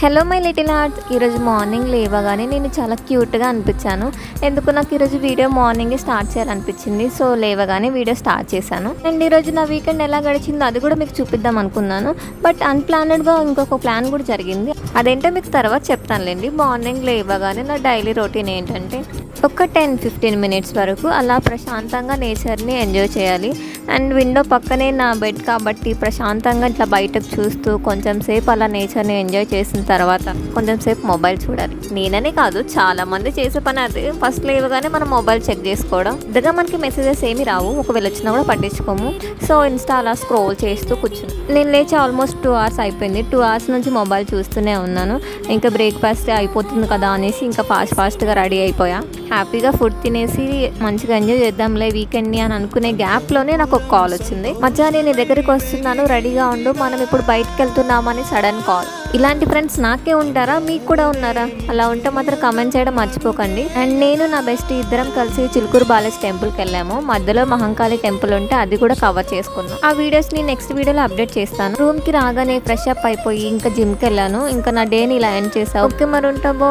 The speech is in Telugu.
Hello my little hearts. ఈరోజు మార్నింగ్ లేవగానే నేను చాలా క్యూట్గా అనిపించాను. ఎందుకు నాకు ఈరోజు వీడియో మార్నింగే స్టార్ట్ చేయాలనిపించింది. సో లేవగానే వీడియో స్టార్ట్ చేశాను. అండ్ ఈరోజు నా వీకెండ్ ఎలా గడిచిందో అది కూడా మీకు చూపిద్దాం అనుకున్నాను. బట్ అన్ప్లానెడ్గా ఇంకొక ప్లాన్ కూడా జరిగింది. అదేంటో మీకు తర్వాత చెప్తానులేండి. మార్నింగ్ లేవగానే నా డైలీ రొటీన్ ఏంటంటే ఒక 10-15 మినిట్స్ వరకు అలా ప్రశాంతంగా నేచర్ని ఎంజాయ్ చేయాలి. అండ్ విండో పక్కనే నా బెడ్ కాబట్టి ప్రశాంతంగా ఇట్లా బయటకు చూస్తూ కొంచెం సేపు అలా నేచర్ని ఎంజాయ్ చేసిన తర్వాత కొంచెం సేపు మొబైల్ చూడాలి. నేననే కాదు, చాలా మంది చేసే పని అది. ఫస్ట్ లేవగానే మనం మొబైల్ చెక్ చేసుకోవడం. దగ్గర మనకి మెసేజెస్ ఏమి రావు, ఒకవేళ వచ్చినా కూడా పట్టించుకోము. సో ఇన్స్టా అలా స్క్రోల్ చేస్తూ కూర్చుని నేను లేచి ఆల్మోస్ట్ 2 hours అయిపోయింది. 2 hours నుంచి మొబైల్ చూస్తూనే ఉన్నాను. ఇంకా బ్రేక్ఫాస్ట్ అయిపోతుంది కదా అనేసి ఇంకా ఫాస్ట్గా రెడీ అయిపోయా. హ్యాపీగా ఫుడ్ తినేసి మంచిగా ఎంజాయ్ చేద్దాంలే వీకెండ్ని అని అనుకునే గ్యాప్లోనే నాకు ఒక కాల్ వచ్చింది. మధ్య నేను దగ్గరికి వస్తున్నాను, రెడీగా ఉండు, మనం ఇప్పుడు బయటకు వెళ్తున్నామని సడన్ కాల్. ఇలాంటి ఫ్రెండ్స్ నాకే ఉంటారా, మీకు కూడా ఉన్నారా? అలా ఉంటే మాత్రం కమెంట్ చేయడం మర్చిపోకండి. అండ్ నేను నా బెస్ట్ ఇద్దరం కలిసి చిలుకూరు బాలాజీ టెంపుల్కి వెళ్ళాము. మధ్యలో మహంకాళి టెంపుల్ ఉంటే అది కూడా కవర్ చేసుకున్నాం. ఆ వీడియోస్ని నెక్స్ట్ వీడియోలో అప్డేట్ చేస్తాను. రూమ్కి రాగానే ఫ్రెష్ అప్ అయిపోయి ఇంకా జిమ్కి వెళ్ళాను. ఇంకా నా డేని ఇలా ఎండ్ చేసాను. ఓకే, మరి ఉంటా.